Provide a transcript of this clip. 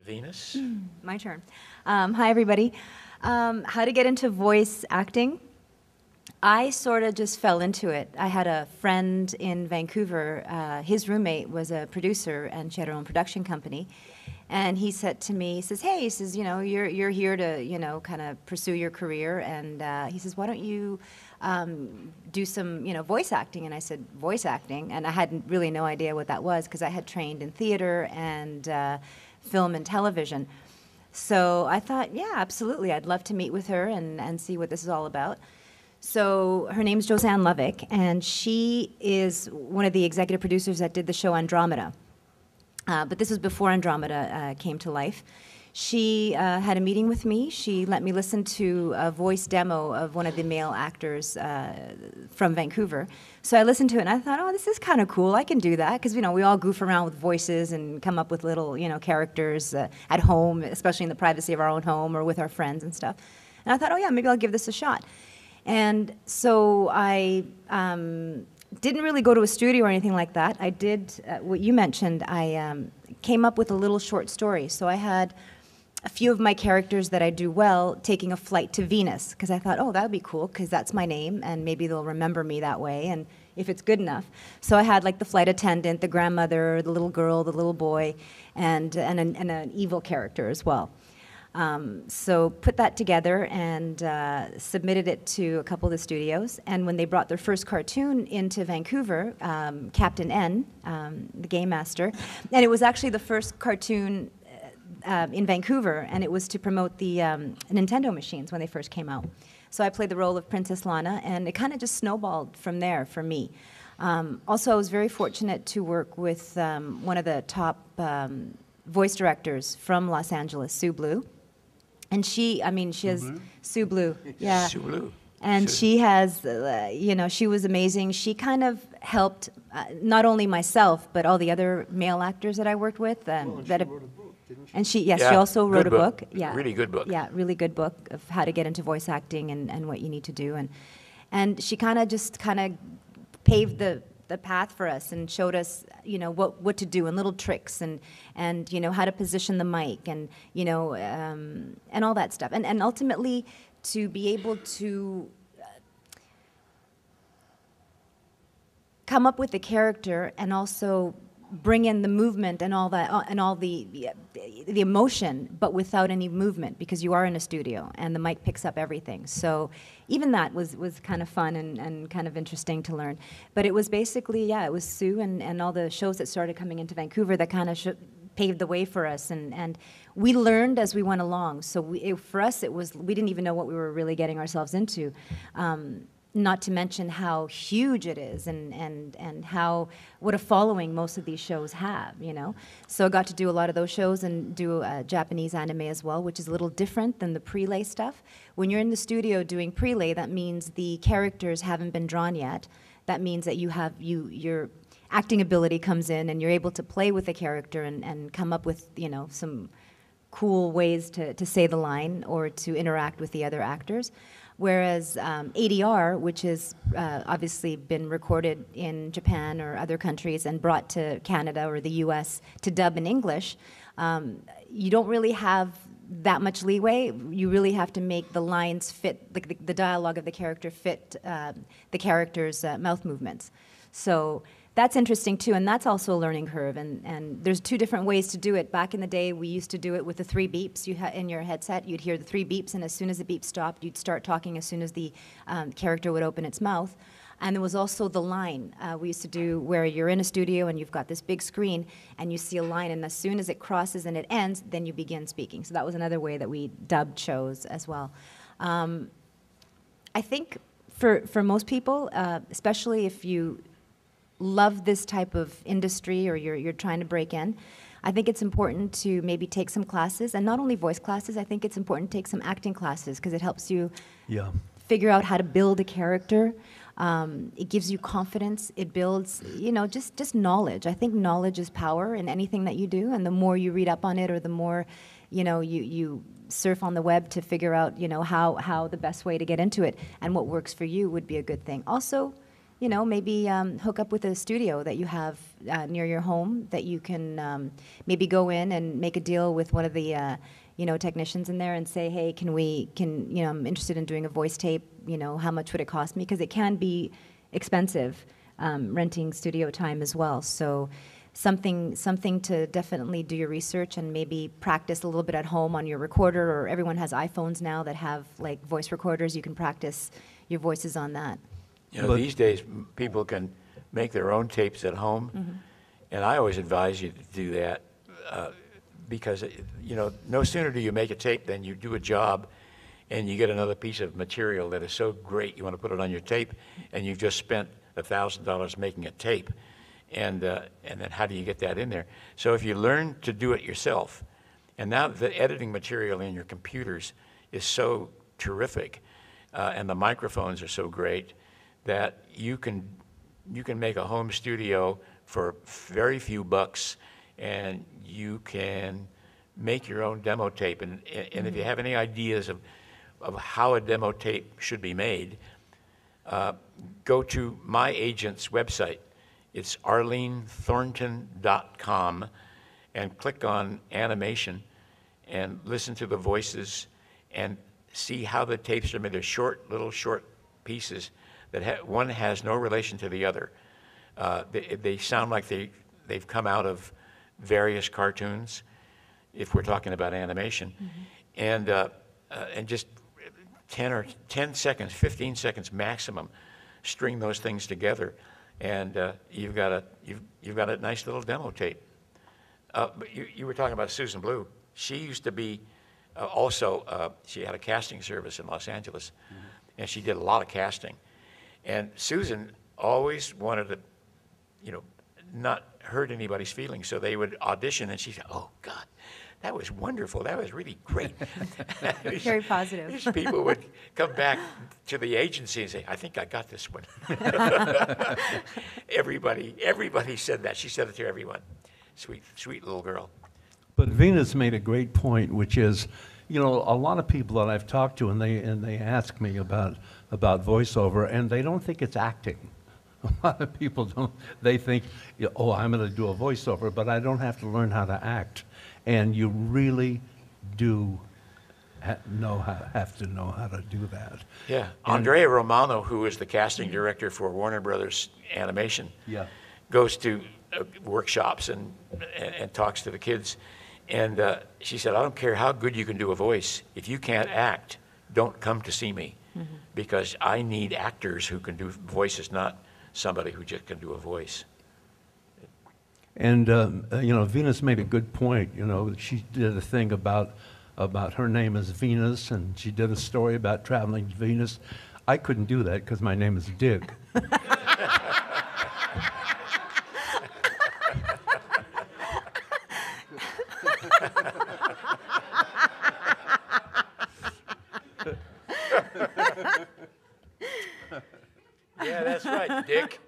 Venus? My turn. Hi, everybody. How to get into voice acting? I sort of just fell into it. I had a friend in Vancouver. His roommate was a producer, and she had her own production company. And he said to me, he says, hey, he says, you're here to, kind of pursue your career. And he says, why don't you do some, voice acting? And I said, voice acting? And I had really no idea what that was because I had trained in theater and film and television. So I thought, yeah, absolutely. I'd love to meet with her and see what this is all about. So her name's Josanne Lovick, and she is one of the executive producers that did the show Andromeda. But this was before Andromeda came to life. She had a meeting with me. She let me listen to a voice demo of one of the male actors from Vancouver. So I listened to it, and I thought, oh, this is kind of cool. I can do that, because, we all goof around with voices and come up with little, characters at home, especially in the privacy of our own home or with our friends and stuff. And I thought, oh, yeah, maybe I'll give this a shot. And so I didn't really go to a studio or anything like that. I did what you mentioned. I came up with a little short story. So I had a few of my characters that I do well taking a flight to Venus, because I thought, oh, that would be cool, because that's my name, and maybe they'll remember me that way, and if it's good enough. So I had like the flight attendant, the grandmother, the little girl, the little boy, and an evil character as well. So put that together and submitted it to a couple of the studios. And when they brought their first cartoon into Vancouver, Captain N, the game master, and it was actually the first cartoon in Vancouver, and it was to promote the Nintendo machines when they first came out. So I played the role of Princess Lana, and it kind of just snowballed from there for me. Also, I was very fortunate to work with one of the top voice directors from Los Angeles, Sue Blue. And she has Sue Blue, yeah. Sue Blue. And she has, she was amazing. She kind of helped not only myself, but all the other male actors that I worked with. And she also wrote a book. Yeah, really good book. Yeah, really good book of how to get into voice acting and what you need to do. And she kind of paved the path for us and showed us, what to do and little tricks and how to position the mic and all that stuff. And ultimately to be able to come up with the character and also bring in the movement and all that and all the emotion, but without any movement, because you are in a studio and the mic picks up everything. So even that was kind of fun and kind of interesting to learn. But it was basically, it was Sue and all the shows that started coming into Vancouver that kind of paved the way for us, and we learned as we went along. So for us, we didn't even know what we were really getting ourselves into. Not to mention how huge it is and what a following most of these shows have, So I got to do a lot of those shows and do Japanese anime as well, which is a little different than the prelay stuff. When you're in the studio doing prelay, that means the characters haven't been drawn yet. That means that your acting ability comes in and you're able to play with the character and come up with, some cool ways to say the line or to interact with the other actors. Whereas ADR, which has obviously been recorded in Japan or other countries and brought to Canada or the US to dub in English, you don't really have that much leeway. You really have to make the lines fit, the dialogue of the character fit the character's mouth movements. So that's interesting too, and that's also a learning curve. And there's two different ways to do it. Back in the day, we used to do it with the 3 beeps. In your headset, you'd hear the 3 beeps, and as soon as the beep stopped, you'd start talking as soon as the character would open its mouth. And there was also the line we used to do where you're in a studio and you've got this big screen and you see a line, and as soon as it crosses and it ends, then you begin speaking. So that was another way that we dubbed shows as well. I think for most people, especially if you love this type of industry or you're trying to break in, I think it's important to maybe take some classes, and not only voice classes. I think it's important to take some acting classes, because it helps you figure out how to build a character. It gives you confidence. It builds, just knowledge. I think knowledge is power in anything that you do, and the more you read up on it, or the more, you surf on the web to figure out, how the best way to get into it and what works for you would be a good thing. Also, you know, maybe hook up with a studio that you have near your home that you can maybe go in and make a deal with one of the, you know, technicians in there and say, hey, you know, I'm interested in doing a voice tape, you know, how much would it cost me? Because it can be expensive, renting studio time as well. So something to definitely do your research and maybe practice a little bit at home on your recorder, or everyone has iPhones now that have like voice recorders. You can practice your voices on that. You know, these days people can make their own tapes at home, and I always advise you to do that because, you know, no sooner do you make a tape than you do a job and you get another piece of material that is so great you want to put it on your tape, and you've just spent $1,000 making a tape, and then how do you get that in there? So if you learn to do it yourself, and now the editing material in your computers is so terrific, and the microphones are so great, that you can make a home studio for very few bucks, and you can make your own demo tape. And if you have any ideas of how a demo tape should be made, go to my agent's website. It's arlenethornton.com, and click on animation and listen to the voices and see how the tapes are made. They're little short pieces that one has no relation to the other. They sound like they've come out of various cartoons, if we're talking about animation, and just 10 seconds, 15 seconds maximum, string those things together, and you've got a nice little demo tape. But you were talking about Susan Blue. She used to be also. She had a casting service in Los Angeles, and she did a lot of casting. And Susan always wanted to, you know, not hurt anybody's feelings, so they would audition, and she said, "Oh God, that was wonderful. That was really great." Very positive. These people would come back to the agency and say, "I think I got this one." Everybody said that. She said it to everyone. Sweet little girl. But Venus made a great point, which is, you know, a lot of people that I've talked to, and they ask me about voiceover, and they don't think it's acting. A lot of people don't. They think, oh, I'm going to do a voiceover, but I don't have to learn how to act. And you really do have to know how to do that. Yeah, Andrea Romano, who is the casting director for Warner Brothers Animation, goes to workshops and talks to the kids. And she said, I don't care how good you can do a voice. If you can't act, don't come to see me, because I need actors who can do voices, not somebody who just can do a voice. And, you know, Venus made a good point. You know, she did a thing about her name is Venus, and she did a story about traveling to Venus. I couldn't do that because my name is Dick. Yeah, that's right, Dick.